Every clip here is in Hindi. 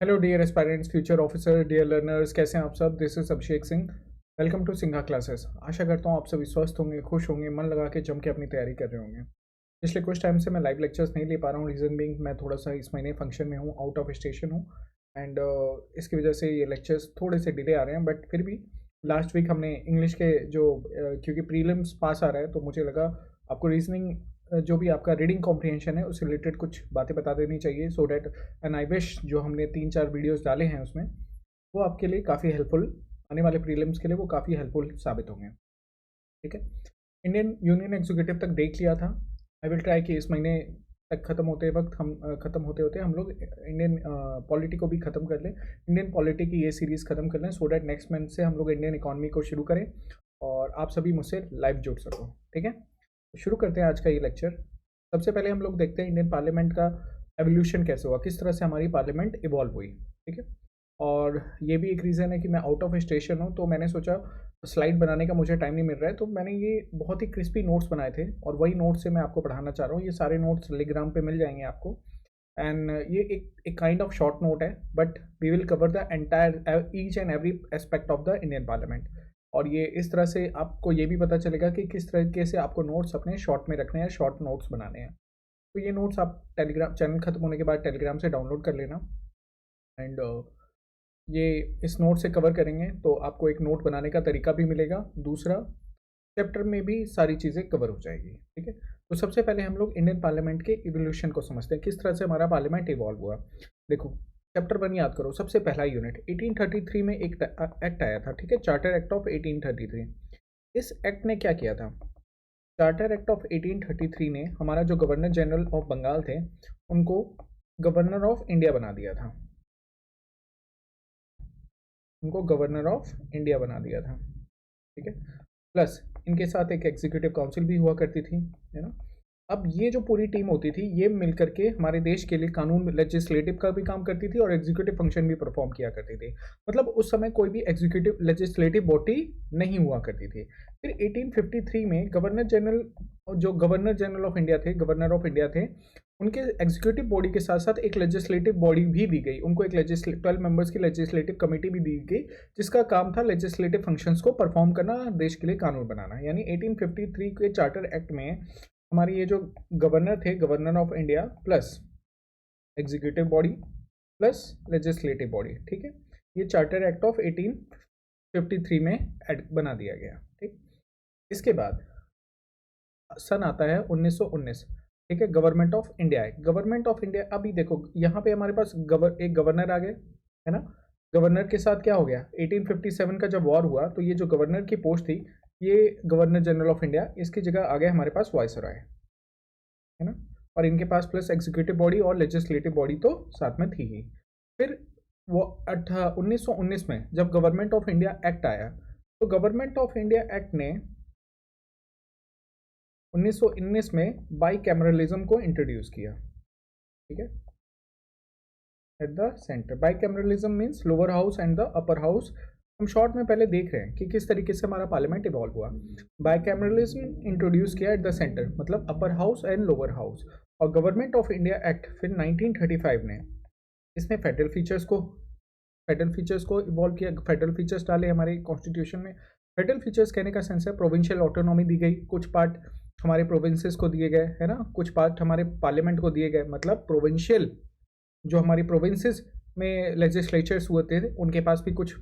Hello dear aspirants, future officer, dear learners, कैसे हैं आप सब। This is Abhishek Singh. Welcome to Singha classes. आशा करता हूँ आप सभी स्वस्थ होंगे, खुश होंगे, मन लगा के जम के अपनी तैयारी कर रहे होंगे। पिछले कुछ टाइम से मैं लाइव लेक्चर्स नहीं ले पा रहा हूँ। रीज़न बीइंग मैं थोड़ा सा इस महीने फंक्शन में हूँ, आउट ऑफ स्टेशन हूँ। एंड इसकी वजह से ये लेक्चर्स थोड़े से डिले आ रहे हैं, बट फिर भी लास्ट वीक हमने इंग्लिश के जो क्योंकि प्रीलिम्स पास आ रहा है तो मुझे लगा आपको रीजनिंग जो भी आपका रीडिंग कॉम्प्रिहेंशन है उससे रिलेटेड कुछ बातें बता देनी चाहिए, so that and I wish जो हमने 3-4 वीडियोस डाले हैं उसमें वो आपके लिए काफ़ी हेल्पफुल, आने वाले प्रीलिम्स के लिए वो काफ़ी हेल्पफुल साबित होंगे। ठीक है। इंडियन यूनियन एग्जीक्यूटिव तक देख लिया था। आई विल ट्राई कि इस महीने तक ख़त्म होते वक्त हम ख़त्म होते होते हम लोग इंडियन पॉलिटी को भी ख़त्म कर लें, इंडियन पॉलिटी की ये सीरीज़ ख़त्म कर लें, सो डैट नेक्स्ट मंथ से हम लोग इंडियन इकॉनमी को शुरू करें और आप सभी मुझसे लाइव जुड़ सको। ठीक है, तो शुरू करते हैं आज का ये लेक्चर। सबसे पहले हम लोग देखते हैं इंडियन पार्लियामेंट का एवोल्यूशन कैसे हुआ, किस तरह से हमारी पार्लियामेंट इवॉल्व हुई। ठीक है, और ये भी एक रीज़न है कि मैं आउट ऑफ स्टेशन हूँ, तो मैंने सोचा स्लाइड बनाने का मुझे टाइम नहीं मिल रहा है, तो मैंने ये बहुत ही क्रिस्पी नोट्स बनाए थे और वही नोट्स से मैं आपको पढ़ाना चाह रहा हूँ। ये सारे नोट्स टेलीग्राम पे मिल जाएंगे आपको। एंड ये एक काइंड ऑफ शॉर्ट नोट है, but we will cover the entire each and every aspect of the Indian parliament. और ये इस तरह से आपको ये भी पता चलेगा कि किस तरीके से आपको नोट्स अपने शॉर्ट में रखने हैं, शॉर्ट नोट्स बनाने हैं। तो ये नोट्स आप टेलीग्राम चैनल खत्म होने के बाद टेलीग्राम से डाउनलोड कर लेना। एंड ये इस नोट से कवर करेंगे तो आपको एक नोट बनाने का तरीका भी मिलेगा, दूसरा चैप्टर में भी सारी चीज़ें कवर हो जाएगी। ठीक है, तो सबसे पहले हम लोग इंडियन पार्लियामेंट के इवोल्यूशन को समझते हैं, किस तरह से हमारा पार्लियामेंट इवॉल्व हुआ। देखो, चैप्टर 1 याद करो। सबसे पहला यूनिट 1833 में एक एक्ट आया था। ठीक है, चार्टर एक्ट ऑफ 1833। इस एक्ट ने क्या किया था? चार्टर एक्ट ऑफ 1833 ने हमारा जो गवर्नर जनरल ऑफ बंगाल थे उनको गवर्नर ऑफ इंडिया बना दिया था। उनको गवर्नर ऑफ इंडिया बना दिया था। ठीक है, प्लस इनके साथ एक एग्जीक्यूटिव काउंसिल भी हुआ करती थी, है ना। अब ये जो पूरी टीम होती थी ये मिलकर के हमारे देश के लिए कानून लेजिस्लेटिव का भी काम करती थी और एग्जीक्यूटिव फंक्शन भी परफॉर्म किया करती थी। मतलब उस समय कोई भी एग्जीक्यूटिव लेजिस्लेटिव बॉडी नहीं हुआ करती थी। फिर 1853 में गवर्नर जनरल ऑफ इंडिया थे, गवर्नर ऑफ इंडिया थे, उनके एग्जीक्यूटिव बॉडी के साथ साथ एक लेजिस्लेटिव बॉडी भी दी गई उनको। एक 12 मेंबर्स की लेजिस्लेटिव कमेटी भी दी गई जिसका काम था लेजिस्लेटिव फंक्शंस को परफॉर्म करना, देश के लिए कानून बनाना। यानी 1853 के चार्टर एक्ट में हमारी ये जो गवर्नर थे, governor of India plus executive body plus legislative body, ठीक है, ये चार्टर एक्ट ऑफ 1853 में बना दिया गया। ठीक, इसके बाद सन आता है 1919। ठीक है, गवर्नमेंट ऑफ इंडिया है। गवर्नमेंट ऑफ इंडिया, अभी देखो यहाँ पे हमारे पास एक गवर्नर आ गए, है ना। गवर्नर के साथ क्या हो गया, 1857 का जब वॉर हुआ तो ये जो गवर्नर की पोस्ट थी ये गवर्नर जनरल ऑफ इंडिया, इसकी जगह आ गया हमारे पास वायसरॉय, है ना। और इनके पास प्लस एग्जीक्यूटिव बॉडी और लेजिस्लेटिव बॉडी तो साथ में थी ही। फिर वो 1919 में जब गवर्नमेंट ऑफ इंडिया एक्ट आया तो गवर्नमेंट ऑफ इंडिया एक्ट ने 1919 में बाई कैमरलिज्म को इंट्रोड्यूस किया। ठीक है, at the centre. By cameralism means lower house and the upper house. हम शॉर्ट में पहले देख रहे हैं कि किस तरीके से हमारा पार्लियामेंट इवॉल्व हुआ। बाई कैमरलिज्म इंट्रोड्यूस किया एट द सेंटर, मतलब upper house and lower house. और गवर्नमेंट ऑफ इंडिया एक्ट फिर 1935 ने इसमें फेडरल फीचर्स को इवॉल्व किया, फेडरल फीचर्स डाले हमारे कॉन्स्टिट्यूशन में। फेडरल फीचर्स कहने का सेंस है प्रोविंशियल ऑटोनॉमी दी गई, कुछ पार्ट हमारे प्रोविंसेस को दिए गए, है ना, कुछ पार्ट हमारे पार्लियामेंट को दिए गए। मतलब प्रोविंशियल जो हमारी प्रोविंसेस में लेजिस्लेचर्स हुए थे उनके पास भी कुछ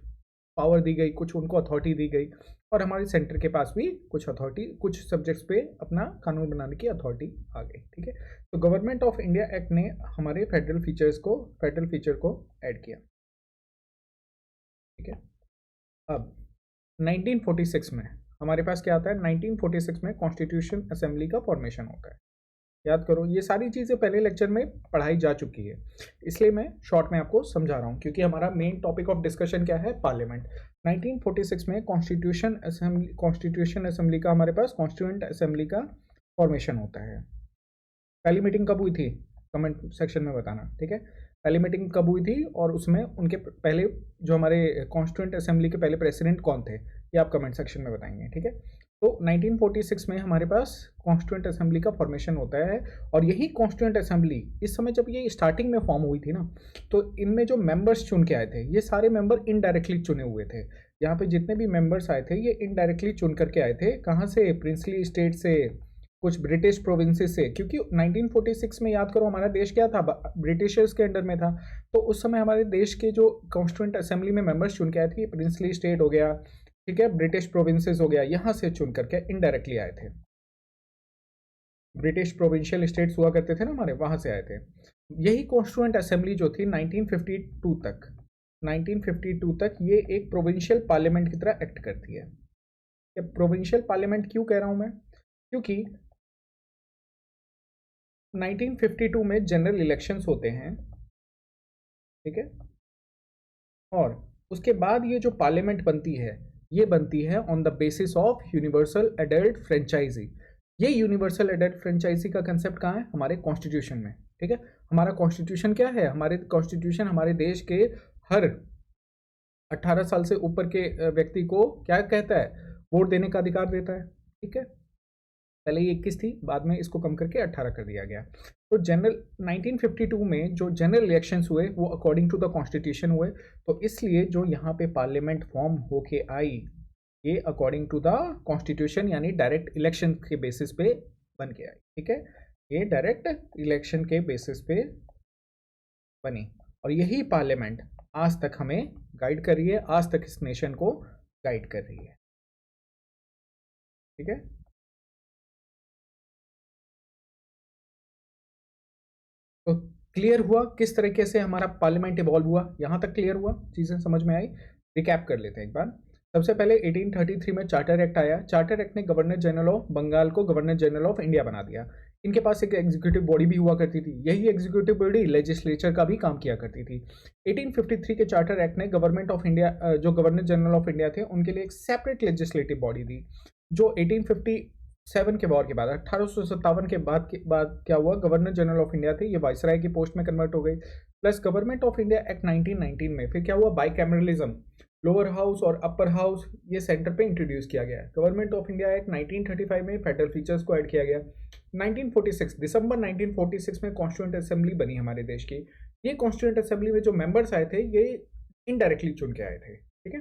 पावर दी गई, कुछ उनको अथॉरिटी दी गई, और हमारे सेंटर के पास भी कुछ अथॉरिटी, कुछ सब्जेक्ट्स पे अपना कानून बनाने की अथॉरिटी आ गई। ठीक है, तो गवर्नमेंट ऑफ इंडिया एक्ट ने हमारे फेडरल फीचर को ऐड किया। ठीक है, अब 1946 में हमारे पास क्या आता है, 1946 में कॉन्स्टिट्यूशन असेंबली का फॉर्मेशन होता है। याद करो, ये सारी चीज़ें पहले लेक्चर में पढ़ाई जा चुकी है, इसलिए मैं शॉर्ट में आपको समझा रहा हूँ क्योंकि हमारा मेन टॉपिक ऑफ डिस्कशन क्या है, पार्लियामेंट। 1946 में कॉन्स्टिट्यूशन असेंबली का हमारे पास कॉन्स्टिट्यूएंट असेंबली का फॉर्मेशन होता है। पहली मीटिंग कब हुई थी, कमेंट सेक्शन में बताना। ठीक है, पहली मीटिंग कब हुई थी और उसमें उनके पहले जो हमारे कॉन्स्टिट्यूएंट असेंबली के पहले प्रेसिडेंट कौन थे, ये आप कमेंट सेक्शन में बताएंगे। ठीक है, तो 1946 में हमारे पास कॉन्स्टिट्यूएंट असेंबली का फॉर्मेशन होता है, और यही कॉन्स्टिट्यूएंट असेंबली इस समय जब ये स्टार्टिंग में फॉर्म हुई थी ना, तो इनमें जो मेंबर्स चुन के आए थे ये सारे मेंबर इनडायरेक्टली चुने हुए थे। यहाँ पे जितने भी मेंबर्स आए थे ये इनडायरेक्टली चुन करके आए थे। कहाँ से? प्रिंसली स्टेट से, कुछ ब्रिटिश प्रोविंसेस से, क्योंकि 1946 में याद करो हमारा देश क्या था, ब्रिटिशर्स के अंडर में था। तो उस समय हमारे देश के जो कॉन्स्टिट्यूएंट असेंबली में मेंबर्स चुन के आए थे, प्रिंसली स्टेट हो गया, ठीक है, ब्रिटिश प्रोविंसेस हो गया, यहाँ से चुन करके इनडायरेक्टली आए थे। ब्रिटिश प्रोविंशियल स्टेट्स हुआ करते थे ना हमारे, वहाँ से आए थे। यही कॉन्स्टिट्यूएंट असेंबली जो थी 1952 तक ये एक प्रोविंशियल पार्लियामेंट की तरह एक्ट करती है। प्रोविंशियल पार्लियामेंट क्यों कह रहा हूँ मैं? क्योंकि 1952 में जनरल इलेक्शंस होते हैं, ठीक है, और उसके बाद ये जो पार्लियामेंट बनती है ये बनती है on the basis of universal adult franchise. ये यूनिवर्सल एडल्ट फ्रेंचाइजी का कंसेप्ट कहाँ है? हमारे कॉन्स्टिट्यूशन में, ठीक है। हमारा कॉन्स्टिट्यूशन क्या है? हमारे कॉन्स्टिट्यूशन हमारे देश के हर 18 साल से ऊपर के व्यक्ति को क्या कहता है? वोट देने का अधिकार देता है, ठीक है। पहले ये 21 थी, बाद में इसको कम करके 18 कर दिया गया। तो जनरल 1952 में जो जनरल इलेक्शंस हुए वो अकॉर्डिंग टू द कॉन्स्टिट्यूशन हुए, तो इसलिए जो यहाँ पे पार्लियामेंट फॉर्म होके आई ये अकॉर्डिंग टू द कॉन्स्टिट्यूशन, यानी डायरेक्ट इलेक्शन के बेसिस पे बन के आई, ठीक है। ये डायरेक्ट इलेक्शन के बेसिस पे बनी, और यही पार्लियामेंट आज तक हमें गाइड कर रही है, आज तक इस नेशन को गाइड कर रही है, ठीक है। तो क्लियर हुआ किस तरीके से हमारा पार्लियामेंट इवॉल्व हुआ? यहाँ तक क्लियर हुआ, चीज़ें समझ में आई। रिकैप कर लेते हैं एक बार। सबसे पहले 1833 में चार्टर एक्ट आया। चार्टर एक्ट ने गवर्नर जनरल ऑफ बंगाल को गवर्नर जनरल ऑफ इंडिया बना दिया। इनके पास एक एग्जीक्यूटिव बॉडी भी हुआ करती थी, यही एग्जीक्यूटिव बॉडी लेजिस्लेचर का भी काम किया करती थी। 1853 के चार्टर एक्ट ने गवर्नमेंट ऑफ इंडिया, जो गवर्नर जनरल ऑफ इंडिया थे, उनके लिए एक सेपरेट लेजिस्लेटिव बॉडी दी। जो 1857 के वॉर के बाद 1857 के बाद क्या हुआ? गवर्नर जनरल ऑफ इंडिया थे, ये वाइसराय की पोस्ट में कन्वर्ट हो गई। Plus government of India act 1919 में फिर क्या हुआ? बाइकैमरलिज्म, लोअर हाउस और अपर हाउस ये सेंटर पे इंट्रोड्यूस किया गया। गवर्नमेंट ऑफ इंडिया एक्ट 1935 में फेडरल फीचर्स को ऐड किया गया। 1946 दिसंबर 1946 में कॉन्स्टिट्यूएंट असेंबली बनी हमारे देश की। ये कॉन्स्टिट्यूएंट असेंबली में जो मेंबर्स आए थे ये इनडायरेक्टली चुन के आए थे, ठीक है।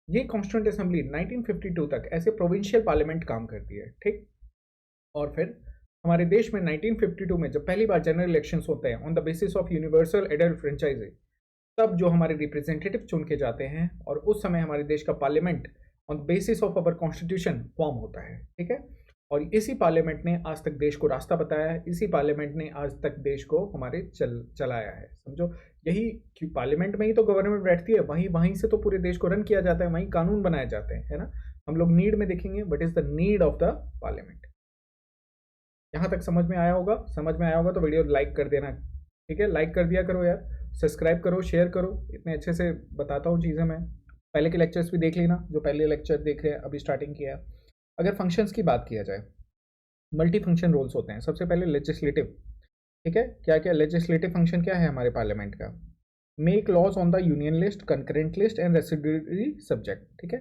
ये कॉन्स्टिट्यूएंट असेंबली 1952 तक ऐसे प्रोविंशियल पार्लियामेंट काम करती है, ठीक। और फिर हमारे देश में 1952 में जब पहली बार जनरल इलेक्शंस होते हैं on the basis of universal adult franchise, तब जो हमारे रिप्रेजेंटेटिव चुन के जाते हैं, और उस समय हमारे देश का parliament on basis of our constitution form होता है, ठीक है। और इसी पार्लियामेंट ने आज तक देश को रास्ता बताया है, इसी पार्लियामेंट ने आज तक देश को हमारे चलाया है, समझो। यही कि पार्लियामेंट में ही तो गवर्नमेंट बैठती है, वहीं से तो पूरे देश को रन किया जाता है, वहीं कानून बनाए जाते हैं, है ना। हम लोग नीड में देखेंगे, what is the need of the parliament. यहाँ तक समझ में आया होगा? समझ में आया होगा तो वीडियो लाइक कर देना, ठीक है। लाइक कर दिया करो यार, सब्सक्राइब करो, शेयर करो, इतने अच्छे से बताता हूँ चीज़ें मैं। पहले के लेक्चर्स भी देख लेना, जो पहले लेक्चर देख रहे हैं, अभी स्टार्टिंग किया है। अगर फंक्शंस की बात किया जाए, मल्टी फंक्शन रोल्स होते हैं। सबसे पहले लेजिस्लेटिव, ठीक है। क्या क्या लेजिस्लेटिव फंक्शन क्या है हमारे पार्लियामेंट का? Make laws on the union list, concurrent list and residuary subject, ठीक है।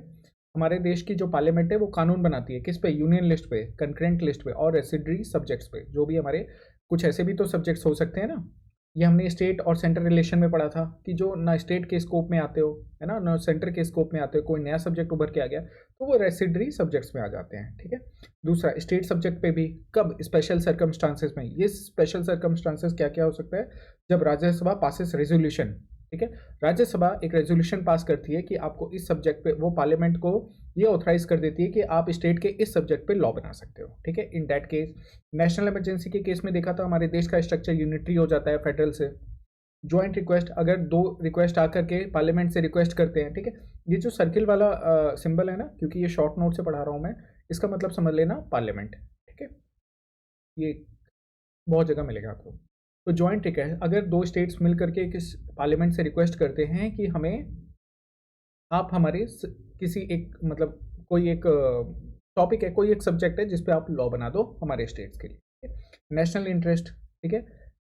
हमारे देश की जो पार्लियामेंट है वो कानून बनाती है, किस पे? यूनियन लिस्ट पे, कंकरेंट लिस्ट पे और रेसिडुअरी सब्जेक्ट्स पे। जो भी हमारे कुछ ऐसे भी तो सब्जेक्ट्स हो सकते हैं ना, ये हमने स्टेट और सेंटर रिलेशन में पढ़ा था कि जो ना स्टेट के स्कोप में आते हो, है ना, ना सेंटर के स्कोप में आते हो, कोई नया सब्जेक्ट उभर के आ गया तो वो रेसिडरी सब्जेक्ट्स में आ जाते हैं, ठीक है। दूसरा, स्टेट सब्जेक्ट पे भी कब? स्पेशल सर्कमस्टांसेस में। ये स्पेशल सर्कमस्टांसेस क्या क्या हो सकता है? जब राज्यसभा पासिस रेजोल्यूशन, ठीक है। राज्यसभा एक रेजोल्यूशन पास करती है कि आपको इस सब्जेक्ट पे, वो पार्लियामेंट को ये ऑथराइज कर देती है कि आप स्टेट के इस सब्जेक्ट पे लॉ बना सकते हो, ठीक है। In that case, national emergency के केस में देखा था हमारे देश का स्ट्रक्चर यूनिटरी हो जाता है फेडरल से। ज्वाइंट रिक्वेस्ट, अगर दो रिक्वेस्ट आकर के पार्लियामेंट से रिक्वेस्ट करते हैं, ठीक है। ये जो सर्किल वाला सिंबल है ना, क्योंकि ये शॉर्ट नोट से पढ़ा रहा हूँ मैं, इसका मतलब समझ लेना पार्लियामेंट, ठीक है। ये बहुत जगह मिलेगा आपको। तो ज्वाइंट रिक्वेस्ट, अगर दो स्टेट्स मिल करके किस पार्लियामेंट से रिक्वेस्ट करते हैं कि हमें, आप हमारे किसी एक, मतलब कोई एक टॉपिक है, कोई एक सब्जेक्ट है जिस पे आप लॉ बना दो हमारे स्टेट्स के लिए, नेशनल इंटरेस्ट, ठीक है,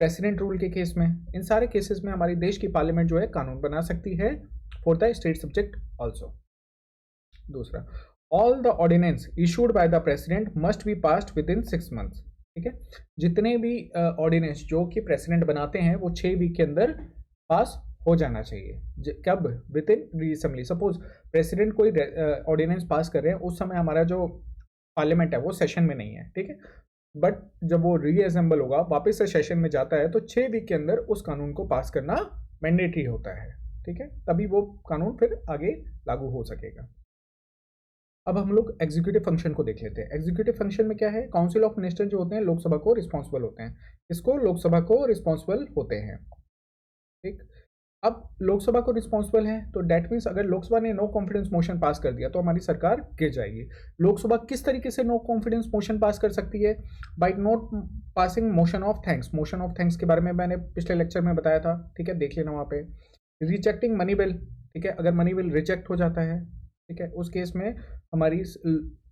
प्रेसिडेंट रूल के केस में, इन सारे केसेस में हमारी देश की पार्लियामेंट जो है कानून बना सकती है for the state subject also. दूसरा, all the ordinance issued by the president must be passed within 6 months. ठीक है, जितने भी ऑर्डिनेंस जो कि प्रेसिडेंट बनाते हैं वो 6 वीक के अंदर पास हो जाना चाहिए। कब? With in assembly. Suppose president कोई ऑर्डिनेंस पास कर रहे हैं, उस समय हमारा जो पार्लियामेंट है वो सेशन में नहीं है, ठीक है, बट जब वो रीअसेंबल होगा, वापस से सेशन में जाता है, तो 6 वीक के अंदर उस कानून को पास करना मैंडेटरी होता है। ठीक है, तभी वो कानून फिर आगे लागू हो सकेगा। अब हम लोग एग्जीक्यूटिव फंक्शन को देख लेते हैं। एग्जीक्यूटिव फंक्शन में क्या है? काउंसिल ऑफ मिनिस्टर जो होते हैं लोकसभा को रिस्पॉन्सिबल होते हैं। इसको लोकसभा को रिस्पॉन्सिबल होते हैं। ठीक, अब लोकसभा को रिस्पॉन्सिबल है तो डेट मीन्स अगर लोकसभा ने नो कॉन्फिडेंस मोशन पास कर दिया तो हमारी सरकार गिर जाएगी। लोकसभा किस तरीके से नो कॉन्फिडेंस मोशन पास कर सकती है? By not passing motion of thanks. Motion of thanks के बारे में मैंने पिछले लेक्चर में बताया था, ठीक है, देख लेना वहाँ पे। रिजेक्टिंग मनी बिल, ठीक है, अगर मनी बिल रिजेक्ट हो जाता है, ठीक है, उस केस में हमारी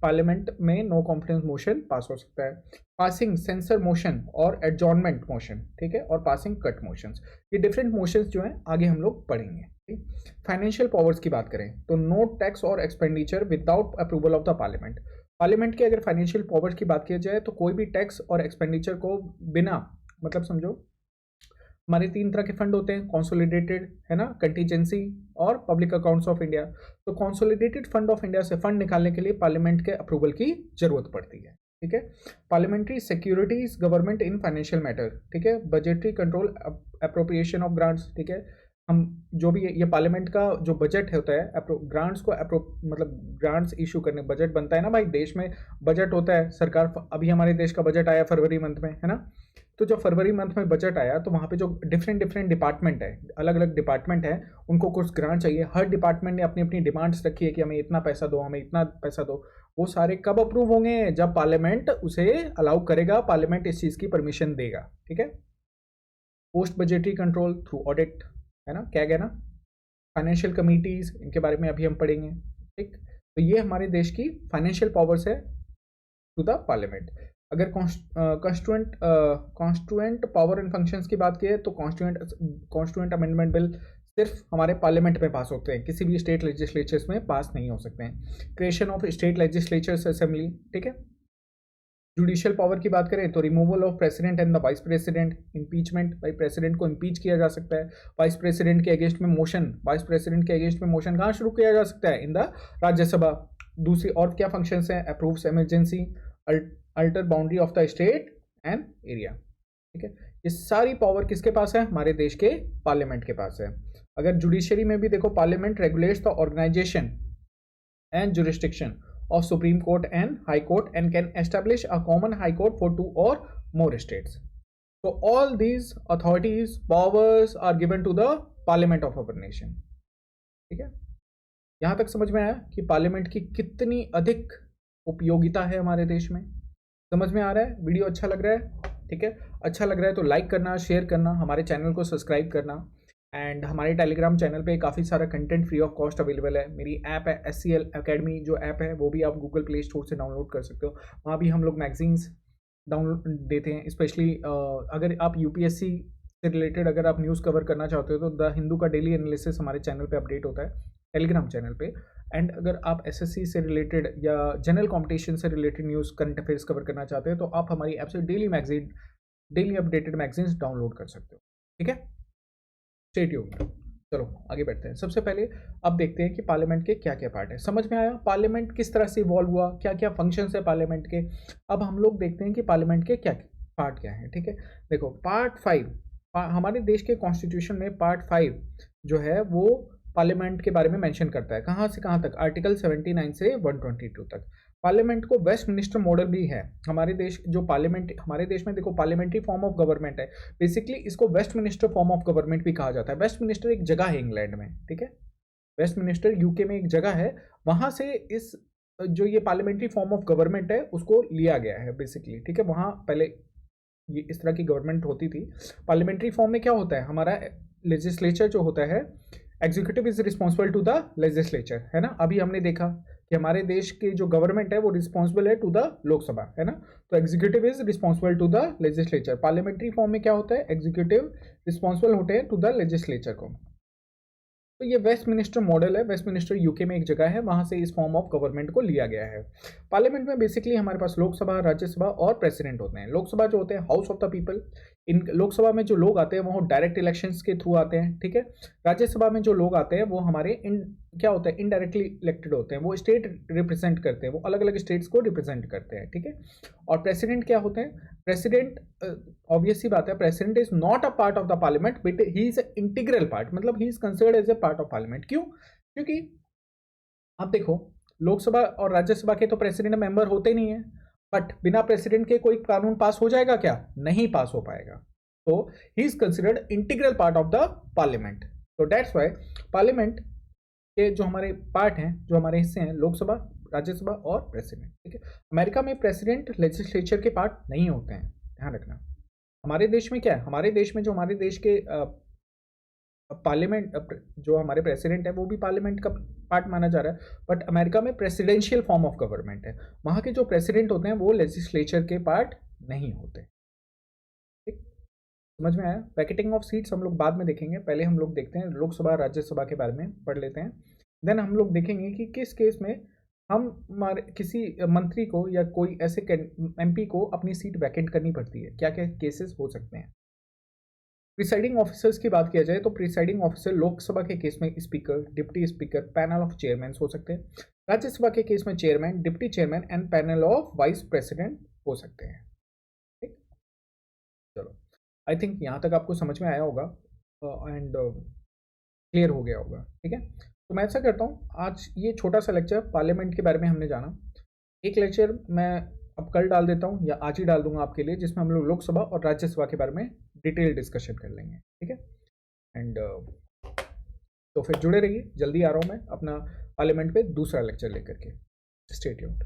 पार्लियामेंट में नो कॉन्फिडेंस मोशन पास हो सकता है। पासिंग सेंसर मोशन और एडजॉर्नमेंट मोशन, ठीक है, और पासिंग कट मोशंस, ये डिफरेंट मोशंस जो हैं आगे हम लोग पढ़ेंगे। ठीक, फाइनेंशियल पावर्स की बात करें तो नो टैक्स और expenditure without approval of the parliament. Parliament के अगर फाइनेंशियल पावर्स की बात की जाए तो कोई भी टैक्स और एक्सपेंडिचर को बिना, मतलब समझो हमारे 3 तरह के फंड होते हैं, कॉन्सोलिडेटेड है ना, कंटीजेंसी और पब्लिक अकाउंट्स ऑफ इंडिया। तो कॉन्सोलिडेटेड फंड ऑफ इंडिया से फंड निकालने के लिए पार्लियामेंट के अप्रूवल की जरूरत पड़ती है। ठीक है, parliamentary securities government in financial matter, ठीक है, budgetary control appropriation of grants, ठीक है, हम जो भी ये पार्लियामेंट का जो बजट होता है, ग्रांट्स को मतलब ग्रांट्स इशू करने, बजट बनता है ना भाई, देश में बजट होता है, सरकार, अभी हमारे देश का बजट आया फरवरी मंथ में, है ना, तो जब फरवरी मंथ में बजट आया तो वहाँ पे जो डिफरेंट डिपार्टमेंट है, अलग अलग डिपार्टमेंट है, उनको कुछ ग्रांट चाहिए। हर डिपार्टमेंट ने अपनी अपनी डिमांड्स रखी है कि हमें इतना पैसा दो, हमें इतना पैसा दो। वो सारे कब अप्रूव होंगे? जब पार्लियामेंट उसे अलाउ करेगा, पार्लियामेंट इस चीज़ की परमिशन देगा। ठीक है, post budgetary control through audit, है ना, क्या गया ना, फाइनेंशियल कमिटीज, इनके बारे में अभी हम पढ़ेंगे। ठीक, तो ये हमारे देश की फाइनेंशियल पावर्स है टू द पार्लियामेंट। अगर कॉन्स्टिट्यूएंट पावर एंड फंक्शंस की बात की है तो कॉन्स्टिट्यूएंट अमेंडमेंट बिल सिर्फ हमारे पार्लियामेंट में पास होते हैं, किसी भी स्टेट लेजिस्लेचर्स में पास नहीं हो सकते हैं। Creation of state legislatures assembly, ठीक है। जुडिशियल पावर की बात करें तो removal of president and the vice president, impeachment, भाई प्रेसिडेंट को इम्पीच किया जा सकता है। वाइस प्रेसिडेंट के अगेंस्ट में मोशन, वाइस प्रेसिडेंट के अगेंस्ट में मोशन कहाँ शुरू किया जा सकता है? In the Rajya Sabha. दूसरी और क्या फंक्शंस हैं? Approves emergency, alter boundary of the state and area. ठीक है, ये सारी पावर किसके पास है? हमारे देश के पार्लियामेंट के पास है। अगर जुडिशरी में भी देखो, parliament regulates the organisation and jurisdiction of Supreme Court and High Court and can establish a common High Court for 2 or more states. So all these authorities, powers are given to the Parliament of our nation. ठीक है, यहाँ तक समझ में आया कि पार्लियामेंट की कितनी अधिक उपयोगिता है हमारे देश में? समझ में आ रहा है? वीडियो अच्छा लग रहा है? ठीक है, अच्छा लग रहा है तो लाइक करना, शेयर करना, हमारे चैनल को सब्सक्राइब करना। एंड हमारे टेलीग्राम चैनल पे काफ़ी सारा content free of cost available है। मेरी ऐप है SCL अकेडमी, जो ऐप है वो भी आप गूगल प्ले स्टोर से डाउनलोड कर सकते हो। वहाँ भी हम लोग मैगजीन्स डाउनलोड देते हैं। स्पेशली अगर आप UPSC से रिलेटेड अगर आप न्यूज़ कवर करना चाहते हो तो द हिंदू का डेली एनालिसिस हमारे चैनल पे अपडेट होता है, टेलीग्राम चैनल पे। एंड अगर आप SSC से रिलेटेड या जनरल कॉम्पिटिशन से related news, current affairs cover करना चाहते हैं तो आप हमारी ऐप से डेली अपडेटेड मैगजीन्स डाउनलोड कर सकते हो। ठीक है, स्टे ट्यून्ड। चलो आगे बढ़ते हैं। सबसे पहले अब देखते हैं कि पार्लियामेंट के क्या क्या पार्ट है। समझ में आया पार्लियामेंट किस तरह से इवॉल्व हुआ, क्या क्या फंक्शंस है पार्लियामेंट के। अब हम लोग देखते हैं कि पार्लियामेंट के क्या पार्ट क्या है। ठीक है, देखो पार्ट 5 हमारे देश के कॉन्स्टिट्यूशन में पार्ट 5 जो है वो पार्लियामेंट के बारे में मेंशन करता है। कहाँ से कहाँ तक? आर्टिकल 79 से 122 तक। पार्लियामेंट को वेस्ट मिनिस्टर मॉडल भी है हमारे देश, जो पार्लियामेंट हमारे देश में देखो पार्लियामेंट्री फॉर्म ऑफ गवर्नमेंट है। बेसिकली इसको Westminster form of government भी कहा जाता है। वेस्ट मिनिस्टर एक जगह है इंग्लैंड में, ठीक है, वेस्ट मिनिस्टर UK में एक जगह है, वहाँ से इस जो ये पार्लियामेंट्री फॉर्म ऑफ गवर्नमेंट है उसको लिया गया है बेसिकली। ठीक है, वहाँ पहले ये इस तरह की गवर्नमेंट होती थी। पार्लियामेंट्री फॉर्म में क्या होता है? हमारा लेजिस्लेचर जो होता है, executive is responsible to the legislature, है ना। अभी हमने देखा कि हमारे देश की जो गवर्नमेंट है वो रिस्पॉन्सिबल है टू द लोकसभा, है ना। तो executive is responsible to the legislature. Parliamentary form में क्या होता है? एग्जीक्यूटिव रिस्पॉन्सिबल होते हैं टू द लेजिस्लेचर को। तो ये वेस्टमिनिस्टर मॉडल है। वेस्टमिनिस्टर यूके में एक जगह है, वहाँ से इस फॉर्म ऑफ गवर्नमेंट को लिया गया है। पार्लियामेंट में बेसिकली हमारे पास लोकसभा, राज्यसभा और प्रेसिडेंट होते हैं। लोकसभा जो होते हैं हाउस ऑफ द पीपल, इन लोकसभा में जो लोग आते हैं वो डायरेक्ट इलेक्शंस के थ्रू आते हैं, ठीक है। राज्यसभा में जो लोग आते हैं वो हमारे क्या होता है, इनडायरेक्टली इलेक्टेड होते हैं, वो स्टेट रिप्रेजेंट करते हैं, वो अलग अलग स्टेट्स को रिप्रेजेंट करते हैं, ठीक है। और प्रेसिडेंट क्या होते हैं, प्रेसिडेंट ऑब्वियस सी बात है, president is not a part of the parliament but he is integral part, मतलब he is considered as a part of parliament. क्यों? क्योंकि आप देखो, लोकसभा और राज्यसभा के तो प्रेसिडेंट मेंबर होते नहीं है, बट बिना प्रेसिडेंट के कोई कानून पास हो जाएगा क्या? नहीं पास हो पाएगा। तो ही is considered integral part of the parliament. तो दैट्स वाई पार्लियामेंट के जो हमारे पार्ट हैं, जो हमारे हिस्से हैं, लोकसभा, राज्यसभा और प्रेसिडेंट, ठीक है। अमेरिका में प्रेसिडेंट लेजिस्लेचर के पार्ट नहीं होते हैं, ध्यान रखना। हमारे देश में क्या है, हमारे देश में जो हमारे देश के पार्लियामेंट, जो हमारे प्रेसिडेंट है वो भी पार्लियामेंट का पार्ट माना जा रहा है, बट अमेरिका में प्रेसिडेंशियल फॉर्म ऑफ गवर्नमेंट है, वहाँ के जो प्रेसिडेंट होते हैं वो लेजिस्लेचर के पार्ट नहीं होते। ठीक, समझ में आया? वैकेटिंग ऑफ सीट्स हम लोग बाद में देखेंगे, पहले हम लोग देखते हैं लोकसभा राज्यसभा के बारे में पढ़ लेते हैं। देन हम लोग देखेंगे कि किस केस में हम हमारे किसी मंत्री को या कोई ऐसे एमपी को अपनी सीट वैकेंट करनी पड़ती है, क्या क्या केसेस हो सकते हैं। प्रिसाइडिंग ऑफिसर्स की बात किया जाए तो प्रिसाइडिंग ऑफिसर लोकसभा के केस में speaker, deputy speaker, panel of chairman हो सकते हैं। राज्यसभा के केस में chairman, deputy chairman and panel of vice president हो सकते हैं। ठीक, चलो, आई थिंक यहाँ तक आपको समझ में आया होगा एंड क्लियर हो गया होगा, ठीक है। तो मैं ऐसा करता हूँ, आज ये छोटा सा लेक्चर पार्लियामेंट के बारे में हमने जाना, एक लेक्चर मैं अब कल डाल देता हूँ या आज ही डाल दूंगा आपके लिए, जिसमें हम लोग लोकसभा और राज्यसभा के बारे में डिटेल डिस्कशन कर लेंगे, ठीक है। एंड तो फिर जुड़े रहिए, जल्दी आ रहा हूँ मैं अपना पार्लियामेंट पे दूसरा लेक्चर लेकर के। Stay tuned.